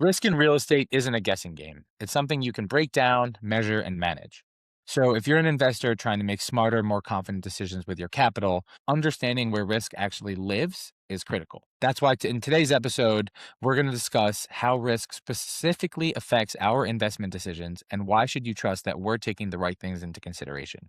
Risk in real estate isn't a guessing game. It's something you can break down, measure, and manage. So, if you're an investor trying to make smarter, more confident decisions with your capital, understanding where risk actually lives is critical. That's why in today's episode, we're going to discuss how risk specifically affects our investment decisions and why should you trust that we're taking the right things into consideration.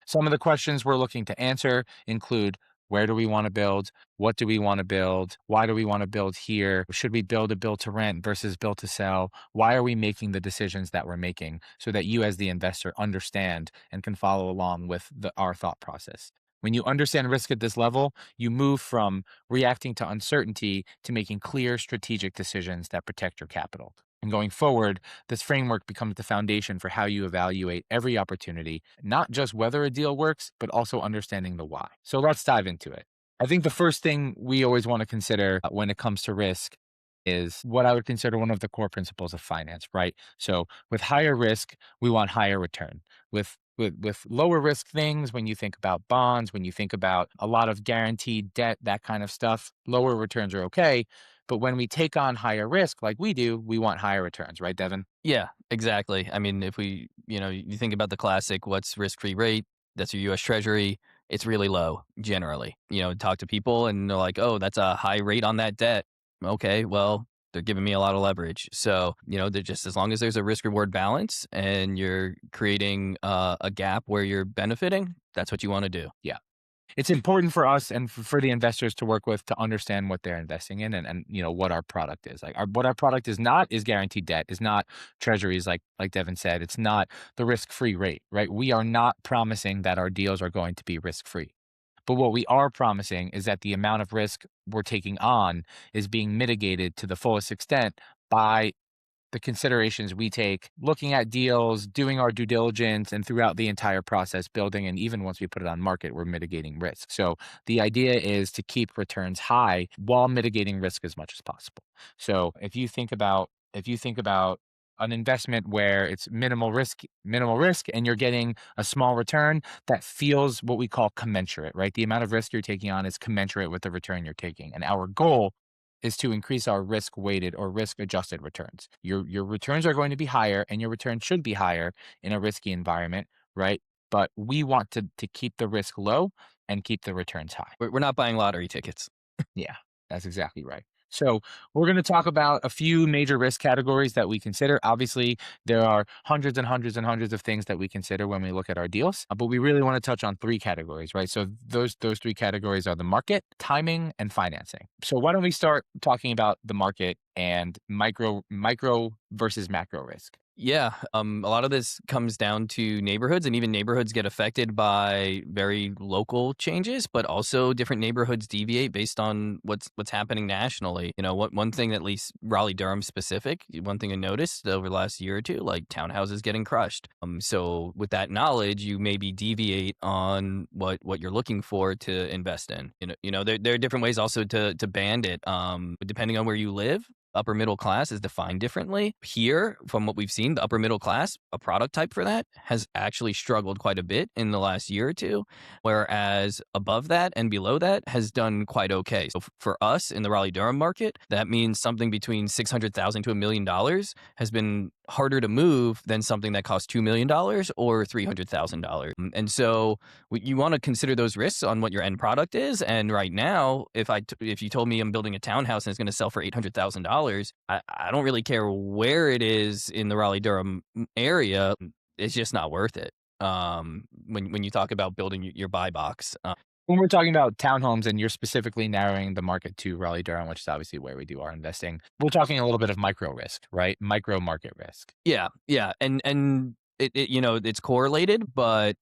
Some of the questions we're looking to answer include: where do we want to build? What do we want to build? Why do we want to build here? Should we build a build to rent versus build to sell? Why are we making the decisions that we're making so that you, as the investor, understand and can follow along with our thought process? When you understand risk at this level, you move from reacting to uncertainty to making clear strategic decisions that protect your capital. And going forward, this framework becomes the foundation for how you evaluate every opportunity, not just whether a deal works, but also understanding the why. So let's dive into it. I think the first thing we always want to consider when it comes to risk is what I would consider one of the core principles of finance, right? So with higher risk, we want higher return. With lower risk things, when you think about bonds, when you think about a lot of guaranteed debt, that kind of stuff, lower returns are okay. But when we take on higher risk like we do, we want higher returns, right, Devin? Yeah, exactly. I mean, if we, you think about the classic, what's risk-free rate? That's your US Treasury. It's really low generally. Talk to people and they're like, oh, that's a high rate on that debt. Okay, well, they're giving me a lot of leverage. So, they're just as long as there's a risk reward balance and you're creating a gap where you're benefiting, that's what you want to do. Yeah. It's important for us and for the investors to work with to understand what they're investing in and what our product is. Like what our product is not is guaranteed debt, is not treasuries like Devin said. It's not the risk-free rate, right? We are not promising that our deals are going to be risk-free. But what we are promising is that the amount of risk we're taking on is being mitigated to the fullest extent by the considerations we take looking at deals, doing our due diligence, and throughout the entire process, building. And even once we put it on market, we're mitigating risk. So the idea is to keep returns high while mitigating risk as much as possible. So if you think about an investment where it's minimal risk, and you're getting a small return that feels what we call commensurate, right? The amount of risk you're taking on is commensurate with the return you're taking. And our goal is to increase our risk weighted or risk adjusted returns. Your returns are going to be higher and your return should be higher in a risky environment, right? But we want to keep the risk low and keep the returns high. We're not buying lottery tickets. Yeah, that's exactly right. So we're going to talk about a few major risk categories that we consider. Obviously, there are hundreds and hundreds and hundreds of things that we consider when we look at our deals, but we really want to touch on three categories, right? So those three categories are the market, timing, and financing. So why don't we start talking about the market and micro versus macro risk? Yeah, a lot of this comes down to neighborhoods, and even neighborhoods get affected by very local changes, but also different neighborhoods deviate based on what's happening nationally. One thing, at least Raleigh Durham specific, one thing I noticed over the last year or two, like townhouses getting crushed. So with that knowledge, you maybe deviate on what you're looking for to invest in. There are different ways also to band it, depending on where you live. Upper middle class is defined differently. Here, from what we've seen, the upper middle class, a product type for that, has actually struggled quite a bit in the last year or two, whereas above that and below that has done quite okay. So for us in the Raleigh Durham market, that means something between $600,000 to $1 million has been harder to move than something that costs $2 million or $300,000. And so you want to consider those risks on what your end product is. And right now, if you told me I'm building a townhouse and it's going to sell for $800,000, I don't really care where it is in the Raleigh Durham area. It's just not worth it. When you talk about building your buy box. When we're talking about townhomes and you're specifically narrowing the market to Raleigh Durham, which is obviously where we do our investing, we're talking a little bit of micro risk, right? Micro market risk. Yeah, yeah, and it's correlated, but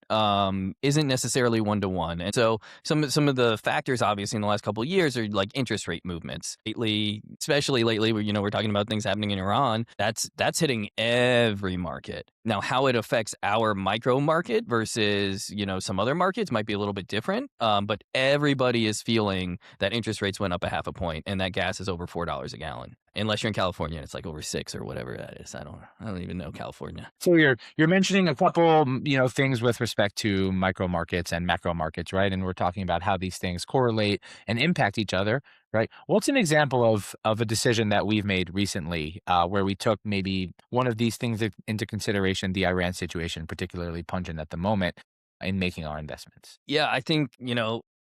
isn't necessarily one to one. And so some of the factors, obviously, in the last couple of years are like interest rate movements. Lately, especially lately, we're talking about things happening in Iran. That's hitting every market. Now, how it affects our micro market versus some other markets might be a little bit different. But everybody is feeling that interest rates went up a half a point and that gas is over $4 a gallon. Unless you're in California, it's like over 6 or whatever that is. I don't even know California. So you're mentioning a couple, things with respect to micro markets and macro markets, right? And we're talking about how these things correlate and impact each other, Right. What's an example of a decision that we've made recently, where we took maybe one of these things into consideration, the Iran situation, particularly pungent at the moment, in making our investments? Yeah, I think,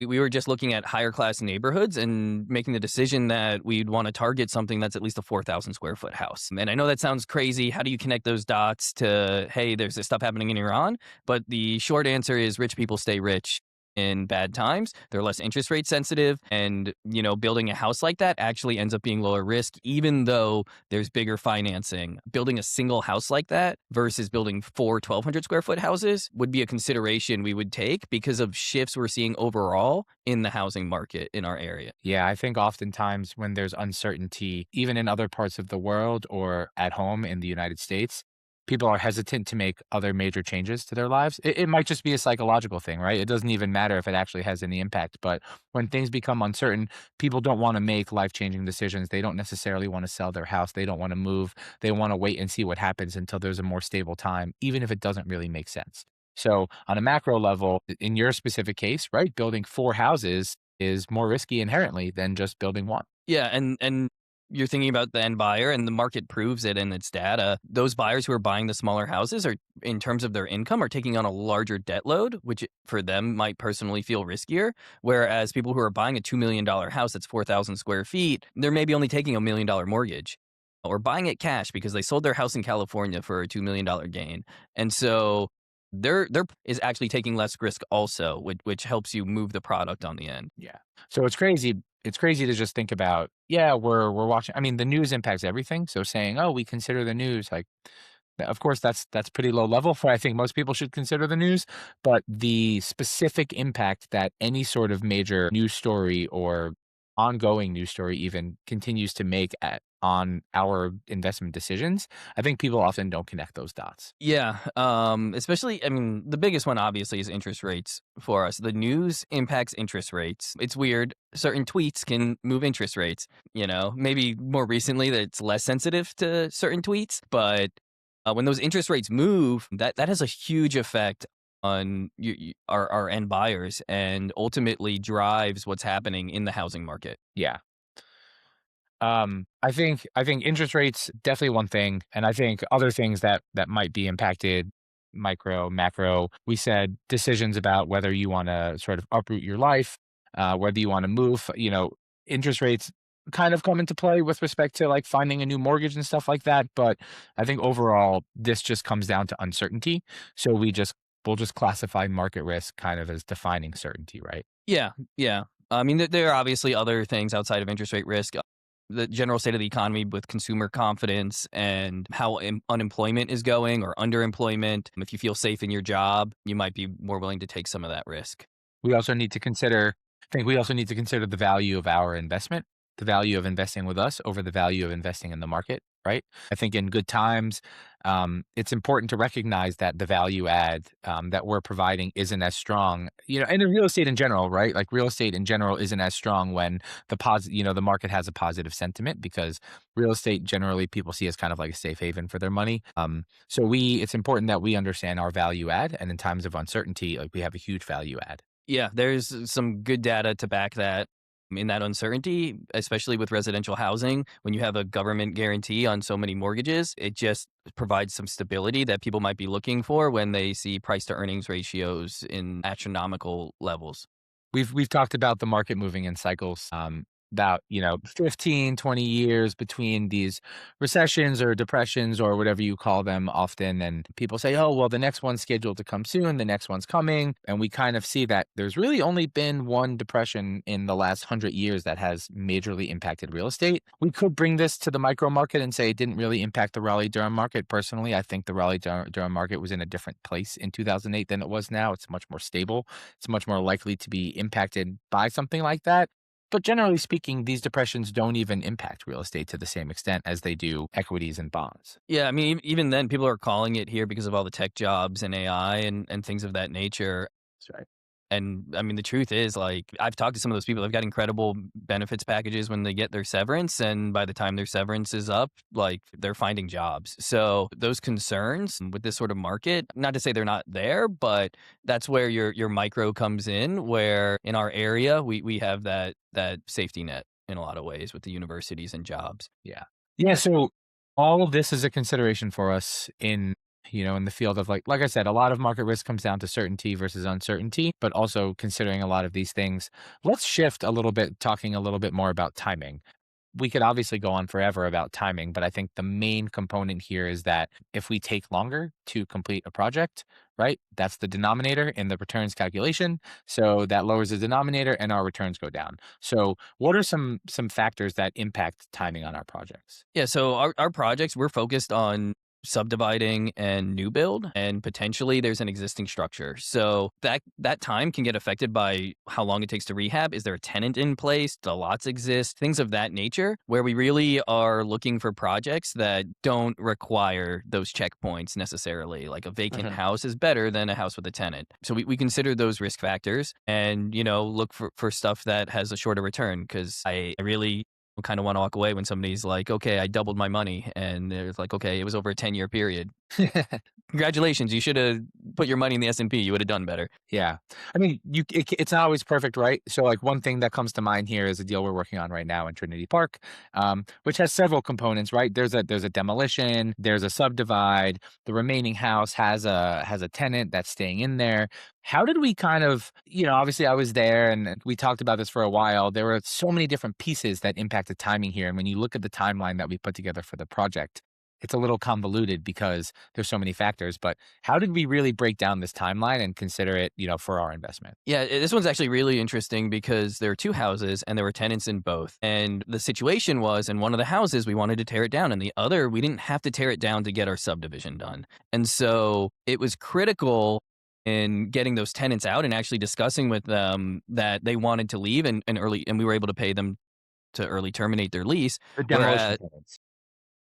we were just looking at higher class neighborhoods and making the decision that we'd want to target something that's at least a 4,000 square foot house. And I know that sounds crazy. How do you connect those dots to, hey, there's this stuff happening in Iran? But the short answer is rich people stay rich in bad times. They're less interest rate sensitive. And, building a house like that actually ends up being lower risk, even though there's bigger financing. Building a single house like that versus building 1,200 square foot houses would be a consideration we would take because of shifts we're seeing overall in the housing market in our area. Yeah, I think oftentimes when there's uncertainty, even in other parts of the world or at home in the United States, people are hesitant to make other major changes to their lives. It might just be a psychological thing, right? It doesn't even matter if it actually has any impact. But when things become uncertain, people don't want to make life changing decisions. They don't necessarily want to sell their house. They don't want to move. They want to wait and see what happens until there's a more stable time, even if it doesn't really make sense. So, on a macro level, in your specific case, right, building four houses is more risky inherently than just building one. Yeah, and you're thinking about the end buyer, and the market proves it in its data. Those buyers who are buying the smaller houses are, in terms of their income, are taking on a larger debt load, which for them might personally feel riskier. Whereas people who are buying a $2 million house that's 4,000 square feet, they're maybe only taking $1 million mortgage or buying it cash because they sold their house in California for a $2 million gain. And so they're is actually taking less risk also, which helps you move the product on the end. Yeah. So it's crazy. It's crazy to just think about, yeah, we're watching. I mean, the news impacts everything. So saying, oh, we consider the news, like, of course, that's pretty low level for I think most people should consider the news, but the specific impact that any sort of major news story or ongoing news story even continues to make on our investment decisions, I think people often don't connect those dots. Yeah, especially, I mean, the biggest one obviously is interest rates for us. The news impacts interest rates. It's weird. Certain tweets can move interest rates. Maybe more recently that it's less sensitive to certain tweets, but when those interest rates move, that has a huge effect on our end buyers and ultimately drives what's happening in the housing market. Yeah. I think interest rates definitely one thing, and I think other things that might be impacted, micro, macro. We said decisions about whether you want to sort of uproot your life, whether you want to move. Interest rates kind of come into play with respect to like finding a new mortgage and stuff like that. But I think overall, this just comes down to uncertainty. So we'll just classify market risk kind of as defining certainty, right? Yeah, yeah. I mean, there are obviously other things outside of interest rate risk. The general state of the economy with consumer confidence and how unemployment is going or underemployment. If you feel safe in your job, you might be more willing to take some of that risk. We also need to consider I think we also need to consider the value of our investment, the value of investing with us over the value of investing in the market, right? I think in good times, it's important to recognize that the value add that we're providing isn't as strong, and in real estate in general, right? Like real estate in general isn't as strong when the market has a positive sentiment because real estate generally people see as kind of like a safe haven for their money. It's important that we understand our value add, and in times of uncertainty, like we have a huge value add. Yeah, there's some good data to back that in that uncertainty, especially with residential housing. When you have a government guarantee on so many mortgages, it just provides some stability that people might be looking for when they see price to earnings ratios in astronomical levels. We've talked about the market moving in cycles, about, 15, 20 years between these recessions or depressions or whatever you call them often. And people say, oh, well, the next one's scheduled to come soon. The next one's coming. And we kind of see that there's really only been one depression in the last 100 years that has majorly impacted real estate. We could bring this to the micro market and say it didn't really impact the Raleigh Durham market. Personally, I think the Raleigh Durham market was in a different place in 2008 than it was now. It's much more stable. It's much more likely to be impacted by something like that. But generally speaking, these depressions don't even impact real estate to the same extent as they do equities and bonds. Yeah, I mean, even then, people are calling it here because of all the tech jobs and AI and things of that nature. That's right. And I mean, the truth is, like, I've talked to some of those people. They've got incredible benefits packages when they get their severance. And by the time their severance is up, like, they're finding jobs. So those concerns with this sort of market, not to say they're not there, but that's where your micro comes in, where in our area, we have that safety net. in a lot of ways with the universities and jobs. Yeah. Yeah, so all of this is a consideration for us in, in the field of like I said, a lot of market risk comes down to certainty versus uncertainty, but also considering a lot of these things. Let's shift a little bit, talking a little bit more about timing. We could obviously go on forever about timing, but I think the main component here is that if we take longer to complete a project, right, that's the denominator in the returns calculation. So that lowers the denominator and our returns go down. So what are some factors that impact timing on our projects? Yeah, so our projects, we're focused on subdividing and new build, and potentially there's an existing structure. So that time can get affected by how long it takes to rehab. Is there a tenant in place? Do lots exist? Things of that nature, where we really are looking for projects that don't require those checkpoints necessarily. Like a vacant Mhm. house is better than a house with a tenant. So we consider those risk factors and, look for stuff that has a shorter return because I really kind of want to walk away when somebody's like, "Okay, I doubled my money," and it's like, "Okay, it was over a 10-year period. Congratulations, you should have put your money in the S&P. You would have done better." Yeah. I mean, it's not always perfect, right? So, like, one thing that comes to mind here is a deal we're working on right now in Trinity Park, which has several components, right? There's a demolition, there's a subdivide. The remaining house has a tenant that's staying in there. How did we kind of, obviously I was there and we talked about this for a while. There were so many different pieces that impacted timing here. And when you look at the timeline that we put together for the project, it's a little convoluted because there's so many factors, but how did we really break down this timeline and consider it, for our investment? Yeah, this one's actually really interesting because there are two houses and there were tenants in both. And the situation was in one of the houses, we wanted to tear it down, and the other, we didn't have to tear it down to get our subdivision done. And so it was critical in getting those tenants out and actually discussing with them that they wanted to leave and we were able to pay them to early terminate their lease. The demolition Whereas payments.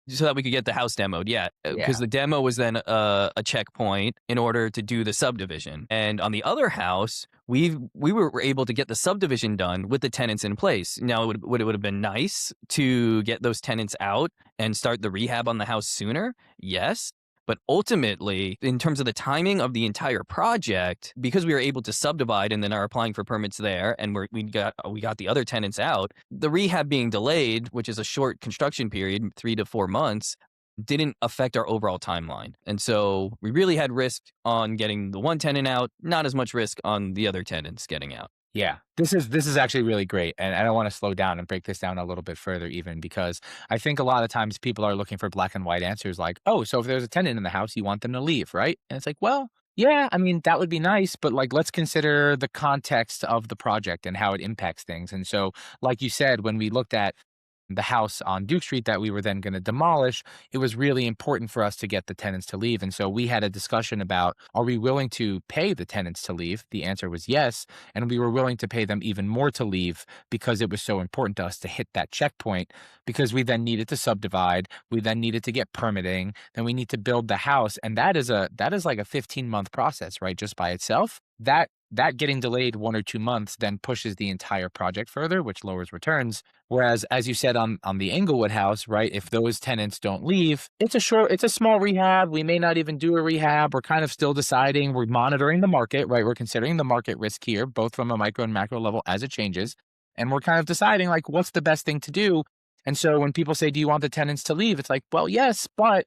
so that we could get the house demoed, yeah, Yeah. because the demo was then a checkpoint in order to do the subdivision. And on the other house, we were able to get the subdivision done with the tenants in place. Now, would have been nice to get those tenants out and start the rehab on the house sooner? Yes. But ultimately, in terms of the timing of the entire project, because we were able to subdivide and then are applying for permits there, and we got the other tenants out, the rehab being delayed, which is a short construction period, 3 to 4 months, didn't affect our overall timeline. And so we really had risk on getting the one tenant out, not as much risk on the other tenants getting out. Yeah. This is actually really great, and I don't wanna slow down and break this down a little bit further even because I think a lot of times people are looking for black and white answers like, "Oh, so if there's a tenant in the house, you want them to leave, right?" And it's like, "Well, yeah, I mean, that would be nice, but, like, let's consider the context of the project and how it impacts things." And so, like you said, when we looked at the house on Duke Street that we were then going to demolish, it was really important for us to get the tenants to leave. And so we had a discussion about, are we willing to pay the tenants to leave? The answer was yes. And we were willing to pay them even more to leave because it was so important to us to hit that checkpoint because we then needed to subdivide. We then needed to get permitting. Then we need to build the house. And that is like a 15-month process, right? Just by itself. That getting delayed 1 or 2 months then pushes the entire project further, which lowers returns. Whereas, as you said on the Englewood house, right, if those tenants don't leave, it's a small rehab. We may not even do a rehab. We're kind of still deciding. We're monitoring the market, right? We're considering the market risk here, both from a micro and macro level as it changes. And we're kind of deciding like what's the best thing to do. And so when people say, "Do you want the tenants to leave?" It's like, well, yes, but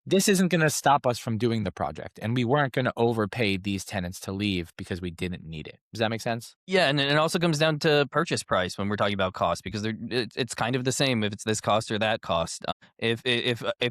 this isn't going to stop us from doing the project. And we weren't going to overpay these tenants to leave because we didn't need it. Does that make sense? Yeah, and it also comes down to purchase price when we're talking about cost because it's kind of the same if it's this cost or that cost. If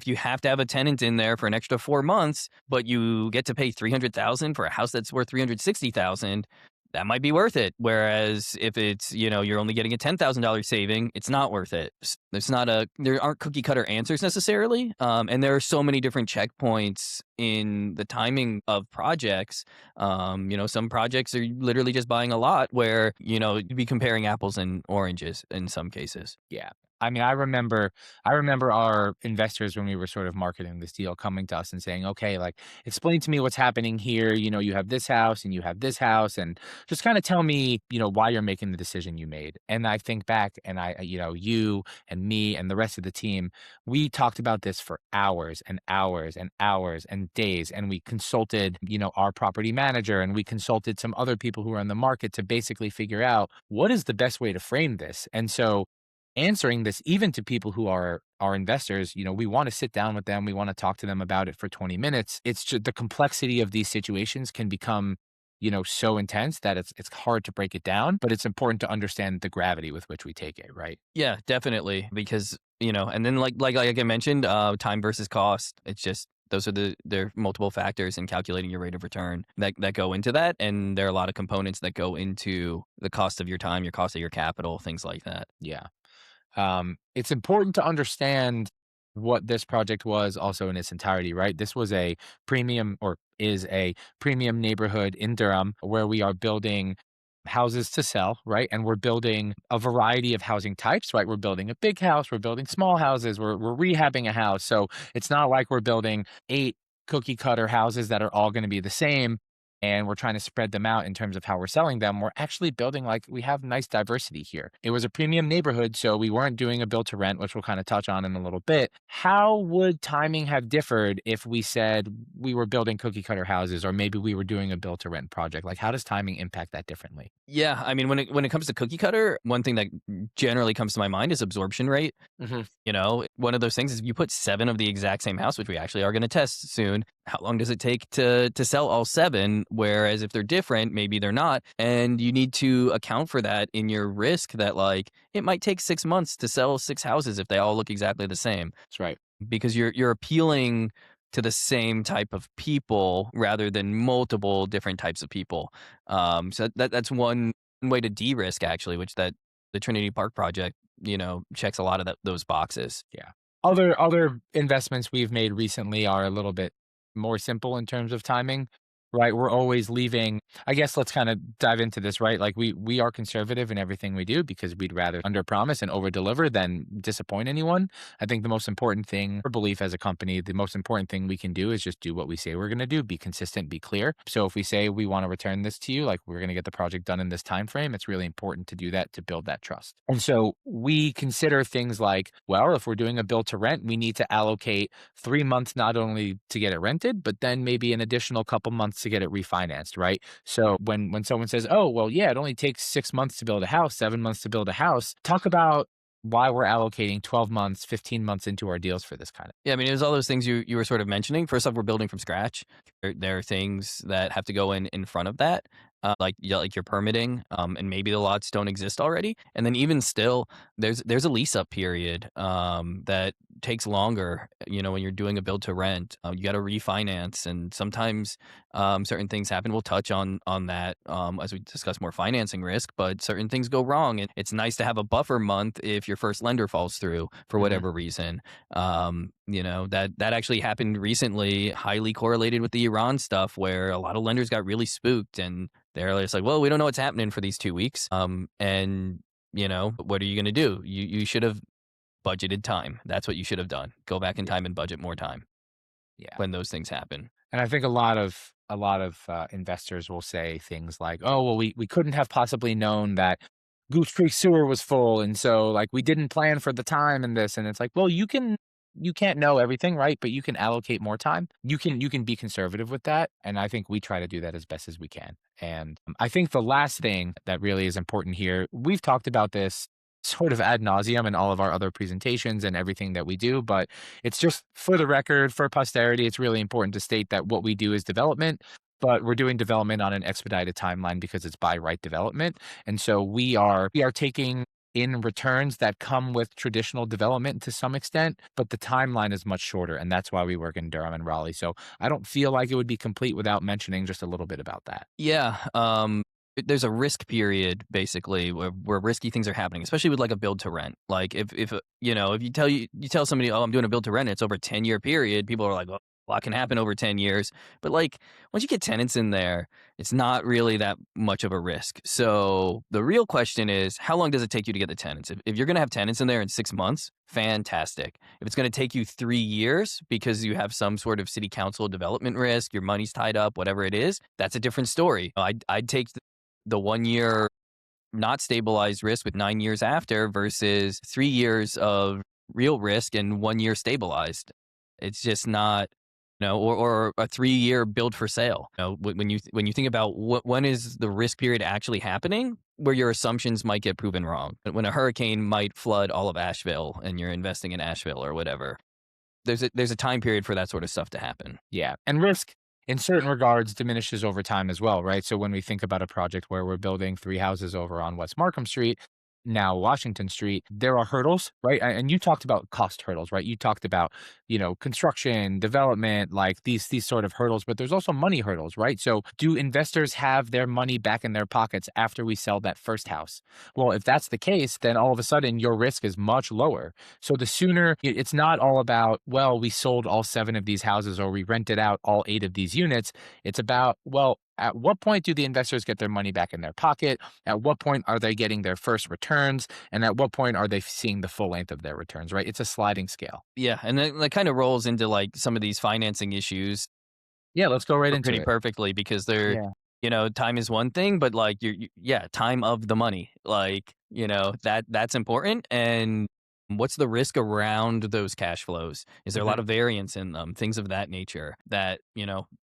you have to have a tenant in there for an extra 4 months, but you get to pay 300,000 for a house that's worth 360,000, that might be worth it. Whereas if it's, you're only getting a $10,000 saving, it's not worth it. There aren't cookie cutter answers necessarily. And there are so many different checkpoints in the timing of projects. Some projects are literally just buying a lot where, you'd be comparing apples and oranges in some cases. Yeah. I mean, I remember our investors when we were sort of marketing this deal coming to us and saying, "Okay, like explain to me what's happening here. You know, you have this house and you have this house and just kind of tell me, why you're making the decision you made." And I think back and you and me and the rest of the team, we talked about this for hours and hours and hours and days and we consulted, our property manager and we consulted some other people who are in the market to basically figure out what is the best way to frame this. And so answering this even to people who are our investors, we want to sit down with them, we want to talk to them about it for 20 minutes. It's just the complexity of these situations can become, so intense that it's hard to break it down, but it's important to understand the gravity with which we take it, right? Yeah, definitely. Because, and then like I mentioned, time versus cost. It's just those are there are multiple factors in calculating your rate of return that go into that. And there are a lot of components that go into the cost of your time, your cost of your capital, things like that. Yeah. It's important to understand what this project was also in its entirety, right? This was a premium or is a premium neighborhood in Durham where we are building houses to sell, right? And we're building a variety of housing types, right? We're building a big house, we're building small houses, we're rehabbing a house. So it's not like we're building 8 cookie cutter houses that are all going to be the same and we're trying to spread them out in terms of how we're selling them. We're actually building like we have nice diversity here. It was a premium neighborhood, so we weren't doing a build to rent, which we'll kind of touch on in a little bit. How would timing have differed if we said we were building cookie cutter houses or maybe we were doing a build to rent project? Like how does timing impact that differently? Yeah, I mean, when it comes to cookie cutter, one thing that generally comes to my mind is absorption rate. Hmm. One of those things is if you put 7 of the exact same house, which we actually are going to test soon, how long does it take to sell all 7? Whereas if they're different, maybe they're not, and you need to account for that in your risk. That like it might take 6 months to sell 6 houses if they all look exactly the same, That's right. because you're appealing to the same type of people rather than multiple different types of people. So that's one way to de-risk actually, which that the Trinity Park project, checks a lot of those boxes. Yeah. Other investments we've made recently are a little bit more simple in terms of timing, right? We're always leaving. I guess let's kind of dive into this, right? Like we are conservative in everything we do because we'd rather underpromise and overdeliver than disappoint anyone. I think the most important thing, our belief as a company, the most important thing we can do is just do what we say we're going to do, be consistent, be clear. So if we say we want to return this to you, like we're going to get the project done in this time frame, it's really important to do that to build that trust. And so we consider things like, well, if we're doing a build to rent, we need to allocate 3 months not only to get it rented, but then maybe an additional couple months to get it refinanced, right? So when someone says, "Oh, well, yeah, it only takes 6 months to build a house, 7 months to build a house," talk about why we're allocating 12 months, 15 months into our deals for this kind of. Yeah, I mean, it was all those things you were sort of mentioning. First off, we're building from scratch. There are things that have to go in front of that, like your permitting, and maybe the lots don't exist already. And then even still, there's a lease up period that takes longer. When you're doing a build to rent, you got to refinance, and sometimes certain things happen. We'll touch on that as we discuss more financing risk, but certain things go wrong, and it's nice to have a buffer month if your first lender falls through for Mhm. whatever reason. That actually happened recently, highly correlated with the Iran stuff, where a lot of lenders got really spooked and they're just like, well, we don't know what's happening for these 2 weeks. And what are you going to do? You should have budgeted time. That's what you should have done. Go back in Yeah. time and budget more time Yeah. when those things happen. And I think a lot of investors will say things like, "Oh, well, we couldn't have possibly known that Goose Creek sewer was full, and so like we didn't plan for the time and this." And it's like, well, you can't know everything, right? But you can allocate more time. You can be conservative with that, and I think we try to do that as best as we can. And I think the last thing that really is important here, we've talked about this sort of ad nauseum in all of our other presentations and everything that we do, but it's just for the record, for posterity, it's really important to state that what we do is development, but we're doing development on an expedited timeline because it's by right development. And so we are taking in returns that come with traditional development to some extent, but the timeline is much shorter. And that's why we work in Durham and Raleigh. So I don't feel like it would be complete without mentioning just a little bit about that. Yeah. There's a risk period basically where risky things are happening, especially with like a build to rent. Like if you tell somebody, oh, I'm doing a build to rent, it's over a 10-year period. People are like, A lot can happen over 10 years, but like once you get tenants in there, it's not really that much of a risk. So the real question is, how long does it take you to get the tenants? If you're going to have tenants in there in 6 months, fantastic. If it's going to take you 3 years because you have some sort of city council development risk, your money's tied up, whatever it is, that's a different story. I'd take the 1 year not stabilized risk with 9 years after versus 3 years of real risk and 1 year stabilized. It's just not, or a 3 year build for sale. When you think about when is the risk period actually happening, where your assumptions might get proven wrong. When a hurricane might flood all of Asheville and you're investing in Asheville or whatever, there's a time period for that sort of stuff to happen. Yeah. And risk in certain regards diminishes over time as well, right? So when we think about a project where we're building 3 houses over on West Markham Street, now Washington Street, there are hurdles, right? And you talked about cost hurdles, right? You talked about, construction, development, like these sort of hurdles, but there's also money hurdles, right? So do investors have their money back in their pockets after we sell that first house? Well, if that's the case, then all of a sudden your risk is much lower. So the sooner it's not all about, well, we sold all 7 of these houses or we rented out all 8 of these units. It's about, well, at what point do the investors get their money back in their pocket? At what point are they getting their first returns? And at what point are they seeing the full length of their returns, right? It's a sliding scale. Yeah, and that kind of rolls into like some of these financing issues Yeah, let's go right into pretty it. perfectly because they're, Yeah. time is one thing, but like yeah, time of the money, like, that's important. And what's the risk around those cash flows? Is there a lot Mhm. of variance in them? Things of that nature that,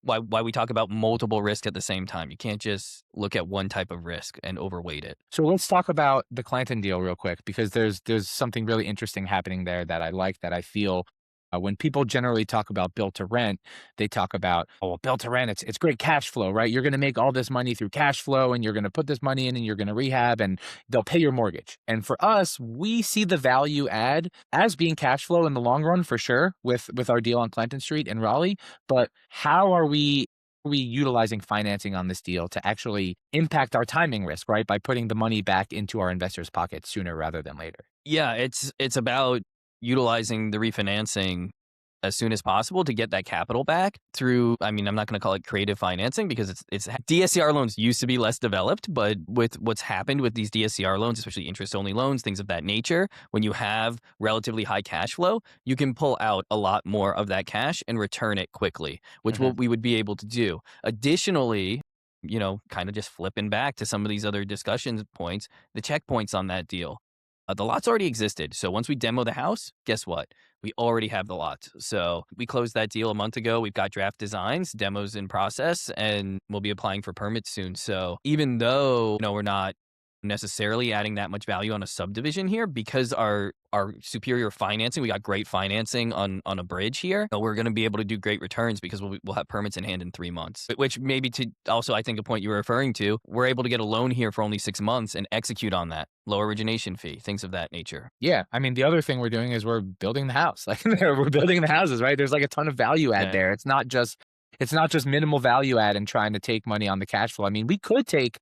why we talk about multiple risk at the same time. You can't just look at one type of risk and overweight it. So let's talk about the Clanton deal real quick because there's something really interesting happening there that I like that I feel when people generally talk about built to rent, they talk about, oh, well, built to rent, it's great cash flow, right? You're going to make all this money through cash flow and you're going to put this money in and you're going to rehab and they'll pay your mortgage. And for us, we see the value add as being cash flow in the long run for sure with our deal on Clanton Street in Raleigh. But how are we utilizing financing on this deal to actually impact our timing risk, right? By putting the money back into our investors' pockets sooner rather than later. Yeah, it's about utilizing the refinancing as soon as possible to get that capital back through, I mean, I'm not going to call it creative financing because it's DSCR loans used to be less developed, but with what's happened with these DSCR loans, especially interest only loans, things of that nature, when you have relatively high cash flow, you can pull out a lot more of that cash and return it quickly, which Mhm. we would be able to do. Additionally, kind of just flipping back to some of these other discussion points, the checkpoints on that deal. The lots already existed. So once we demo the house, guess what? We already have the lots. So we closed that deal a month ago. We've got draft designs, demos in process, and we'll be applying for permits soon. So even though, we're not necessarily adding that much value on a subdivision here because our superior financing, we got great financing on a bridge here. We're going to be able to do great returns because we'll have permits in hand in 3 months. Which maybe to also, I think a point you were referring to, we're able to get a loan here for only 6 months and execute on that low origination fee, things of that nature. Yeah, I mean, the other thing we're doing is we're building the house. Like we're building the houses, right? There's like a ton of value add Yeah. there. It's not just minimal value add and trying to take money on the cash flow. I mean, we could take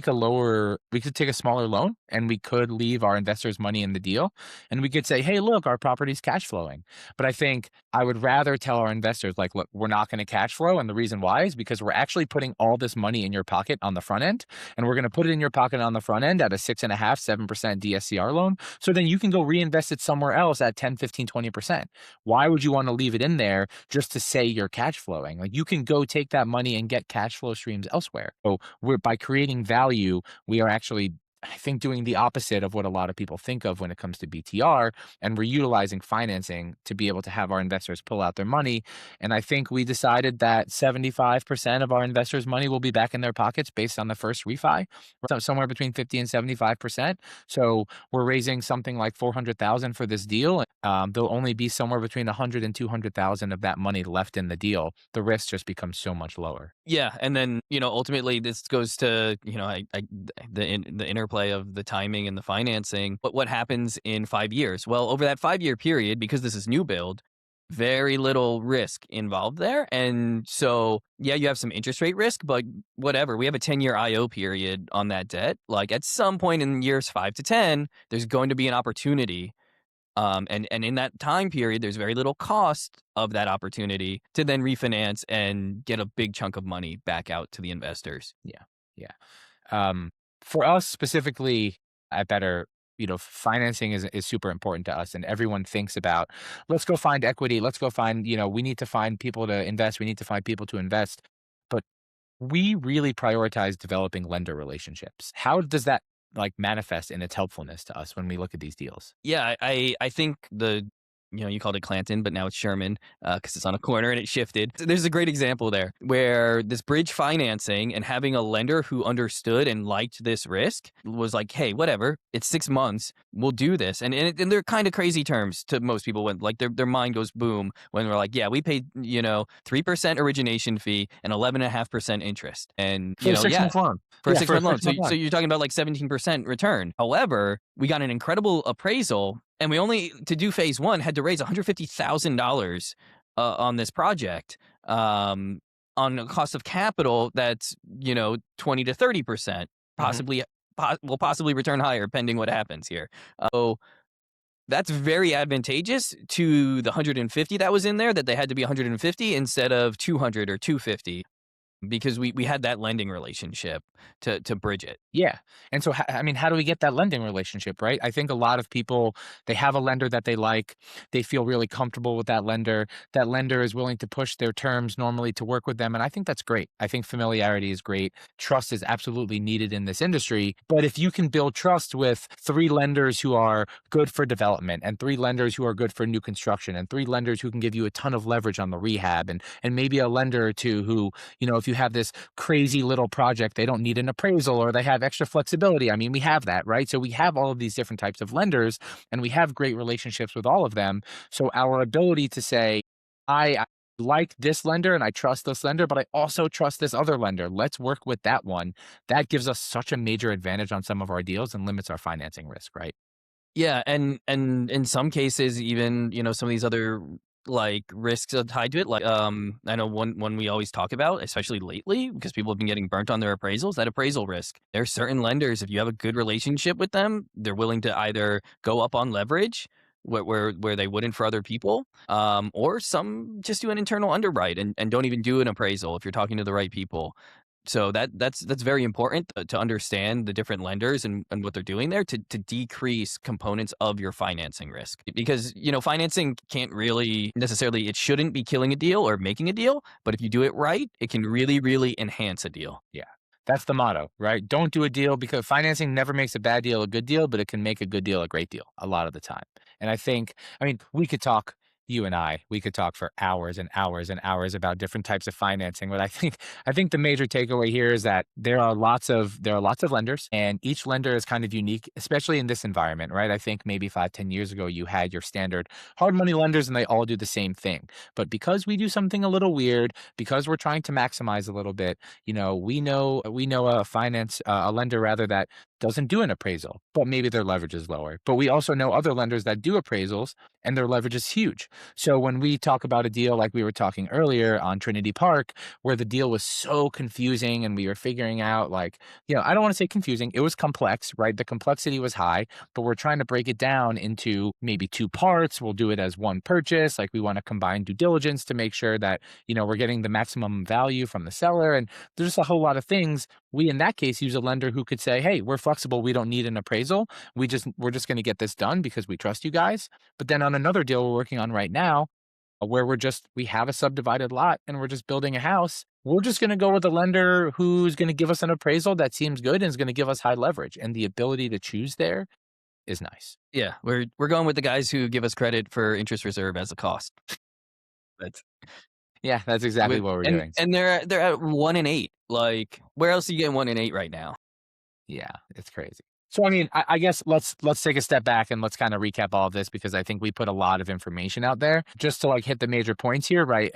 a smaller loan and we could leave our investors money in the deal and we could say, hey, look, our property's cash flowing. But I think I would rather tell our investors, like, look, we're not going to cash flow. And the reason why is because we're actually putting all this money in your pocket on the front end. And we're going to put it in your pocket on the front end at a 6.5, 7% DSCR loan. So then you can go reinvest it somewhere else at 10, 15, 20%. Why would you want to leave it in there just to say you're cash flowing? Like you can go take that money and get cash flow streams elsewhere. So by creating value, we are actually, I think, doing the opposite of what a lot of people think of when it comes to BTR. And we're utilizing financing to be able to have our investors pull out their money. And I think we decided that 75% of our investors' money will be back in their pockets based on the first refi, so somewhere between 50 and 75%. So we're raising something like 400,000 for this deal. There'll only be somewhere between 100 and 200,000 of that money left in the deal. The risk just becomes so much lower. Yeah, and then ultimately this goes to the interplay of the timing and the financing. But what happens in 5 years? Well, over that 5 year period, because this is new build, very little risk involved there, and so yeah, you have some interest rate risk, but whatever. We have a 10-year IO period on that debt. Like at some point in years 5 to 10, there's going to be an opportunity And in that time period, there's very little cost of that opportunity to then refinance and get a big chunk of money back out to the investors. Yeah. Yeah. Um, for us specifically at Better, financing is super important to us, and everyone thinks about, let's go find equity, let's go find, we need to find people to invest, we need to find people to invest. But we really prioritize developing lender relationships. How does that like manifest in its helpfulness to us when we look at these deals? Yeah, I think you called it Clanton, but now it's Sherman because it's on a corner and it shifted. So there's a great example there where this bridge financing and having a lender who understood and liked this risk was like, hey, whatever, it's 6 months, we'll do this. And they're kind of crazy terms to most people when like their mind goes boom when we're like, yeah, we paid 3% origination fee and 11.5% interest, and For a 6 month loan. for a Yeah, six for a month loan. six So, month so loan. you're talking about like 17% return. However, we got an incredible appraisal, and we only to do phase one had to raise $150,000 on this project, on a cost of capital that's 20 to 30%, Hmm. possibly will possibly return higher pending what happens here. So that's very advantageous to the 150 that was in there, that they had to be 150 instead of 200 or 250 because we had that lending relationship to bridge it. Yeah. And so, I mean, how do we get that lending relationship, right? I think a lot of people, they have a lender that they like. They feel really comfortable with that lender. That lender is willing to push their terms normally to work with them. And I think that's great. I think familiarity is great. Trust is absolutely needed in this industry. But if you can build trust with three lenders who are good for development, and three lenders who are good for new construction, and three lenders who can give you a ton of leverage on the rehab, and maybe a lender or two who, if you have this crazy little project, they don't need an appraisal or they have extra flexibility. I mean, we have that, right? So we have all of these different types of lenders and we have great relationships with all of them. So our ability to say, I like this lender and I trust this lender, but I also trust this other lender. Let's work with that one. That gives us such a major advantage on some of our deals and limits our financing risk, right? Yeah, and in some cases, even some of these other like risks are tied to it. Like I know one we always talk about, especially lately, because people have been getting burnt on their appraisals. That appraisal risk. There are certain lenders, if you have a good relationship with them, they're willing to either go up on leverage where they wouldn't for other people, or some just do an internal underwrite and don't even do an appraisal if you're talking to the right people. So that's very important to understand the different lenders and what they're doing there to decrease components of your financing risk. Because, financing can't really necessarily, it shouldn't be killing a deal or making a deal, but if you do it right, it can really, really enhance a deal. Yeah. That's the motto, right? Don't do a deal, because financing never makes a bad deal a good deal, but it can make a good deal a great deal a lot of the time. And I mean, we could talk, you and we could talk for hours and hours and hours about different types of financing. But I think the major takeaway here is that there are lots of lenders, and each lender is kind of unique, especially in this environment, right? I think maybe 5, 10 years ago, you had your standard hard money lenders and they all do the same thing. But because we do something a little weird, because we're trying to maximize a little bit, we know a lender rather, that doesn't do an appraisal, but maybe their leverage is lower. But we also know other lenders that do appraisals and their leverage is huge. So when we talk about a deal like we were talking earlier on Trinity Park, where the deal was so confusing and we were figuring out, like, I don't want to say confusing, it was complex, right? The complexity was high, but we're trying to break it down into maybe two parts. We'll do it as one purchase. Like, we want to combine due diligence to make sure that, we're getting the maximum value from the seller. And there's just a whole lot of things. We, in that case, use a lender who could say, hey, we're flexible. We don't need an appraisal. We're just going to get this done because we trust you guys. But then on another deal we're working on right now, where we have a subdivided lot and we're just building a house, we're just going to go with a lender who's going to give us an appraisal that seems good and is going to give us high leverage. And the ability to choose there is nice. Yeah, we're going with the guys who give us credit for interest reserve as a cost. That's Yeah, that's exactly with what we're and doing. and they're at 1 in 8. Like, where else are you getting 1 in 8 right now? Yeah, it's crazy. So, I mean, I guess let's take a step back and let's kind of recap all of this, because I think we put a lot of information out there just to like hit the major points here, right?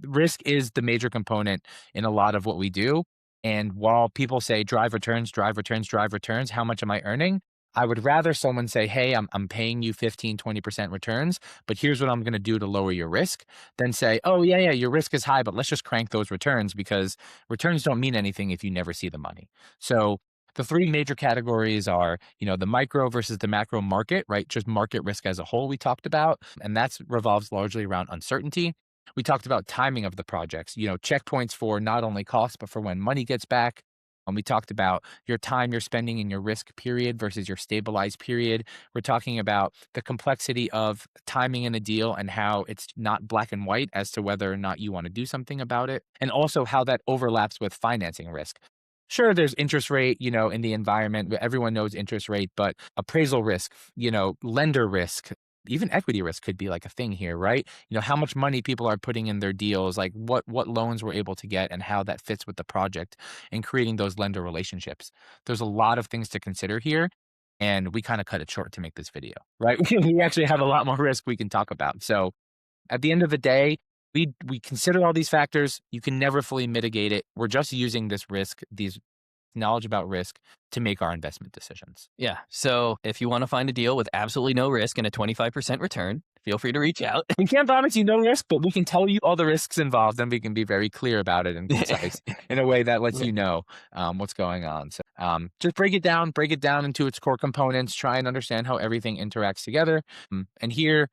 Risk is the major component in a lot of what we do. And while people say drive returns, drive returns, drive returns, how much am I earning? I would rather someone say, hey, I'm paying you 15, 20% returns, but here's what I'm going to do to lower your risk, than say, oh, yeah, yeah, your risk is high, but let's just crank those returns, because returns don't mean anything if you never see the money. So The three major categories are, the micro versus the macro market, right? Just market risk as a whole, we talked about. And that revolves largely around uncertainty. We talked about timing of the projects, checkpoints for not only cost, but for when money gets back. And we talked about your time you're spending in your risk period versus your stabilized period. We're talking about the complexity of timing in a deal and how it's not black and white as to whether or not you want to do something about it. And also how that overlaps with financing risk. Sure, there's interest rate, in the environment. Everyone knows interest rate, but appraisal risk, lender risk, even equity risk could be like a thing here, right? How much money people are putting in their deals, like what loans we're able to get and how that fits with the project and creating those lender relationships. There's a lot of things to consider here. And we kind of cut it short to make this video, right? We actually have a lot more risk we can talk about. So at the end of the day, we consider all these factors. You can never fully mitigate it. We're just using this risk, these knowledge about risk to make our investment decisions. Yeah. So if you want to find a deal with absolutely no risk and a 25% return, feel free to reach out. We can't promise you no risk, but we can tell you all the risks involved, and we can be very clear about it and concise in a way that lets you know what's going on. So just break it down into its core components, try and understand how everything interacts together. And here,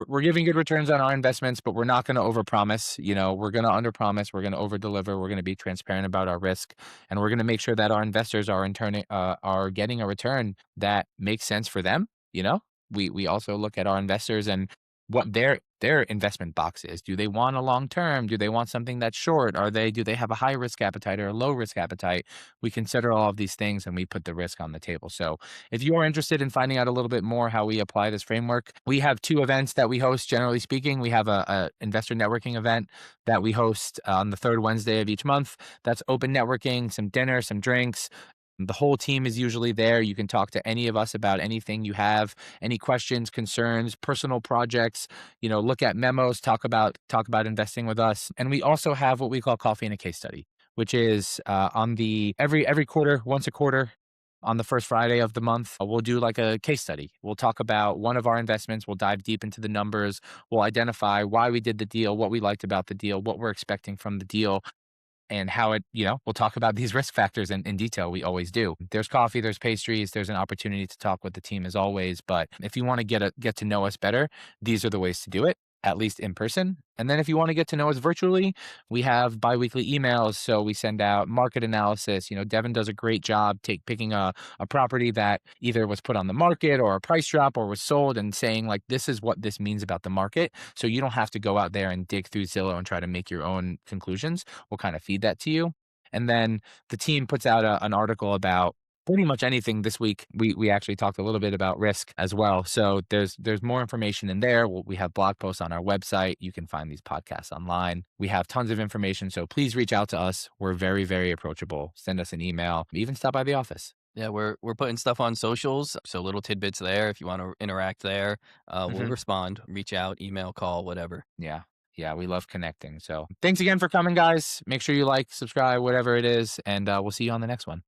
we're giving good returns on our investments, but we're not going to overpromise. We're going to underpromise. We're going to overdeliver. We're going to be transparent about our risk, and we're going to make sure that our investors are are getting a return that makes sense for them. We also look at our investors and what their investment box is. Do they want a long term? Do they want something that's short? Do they have a high risk appetite or a low risk appetite? We consider all of these things and we put the risk on the table. So if you are interested in finding out a little bit more how we apply this framework, we have two events that we host. Generally speaking, we have a investor networking event that we host on the third Wednesday of each month. That's open networking, some dinner, some drinks. The whole team is usually there. You can talk to any of us about anything you have, any questions, concerns, personal projects, look at memos, talk about investing with us. And we also have what we call coffee and a case study, which is on the every quarter, once a quarter, on the first Friday of the month, we'll do like a case study. We'll talk about one of our investments. We'll dive deep into the numbers. We'll identify why we did the deal, what we liked about the deal, what we're expecting from the deal, and how we'll talk about these risk factors in detail. We always do. There's coffee, there's pastries, there's an opportunity to talk with the team as always. But if you want to get to know us better, these are the ways to do it, at least in person. And then if you want to get to know us virtually, we have biweekly emails. So we send out market analysis. Devin does a great job picking a property that either was put on the market or a price drop or was sold and saying like, this is what this means about the market. So you don't have to go out there and dig through Zillow and try to make your own conclusions. We'll kind of feed that to you. And then the team puts out an article about pretty much anything this week. We actually talked a little bit about risk as well. So there's more information in there. We have blog posts on our website. You can find these podcasts online. We have tons of information. So please reach out to us. We're very, very approachable. Send us an email, even stop by the office. Yeah, we're putting stuff on socials, so little tidbits there. If you want to interact there, we'll respond. Reach out, email, call, whatever. Yeah. Yeah, we love connecting. So thanks again for coming, guys. Make sure you like, subscribe, whatever it is, and we'll see you on the next one.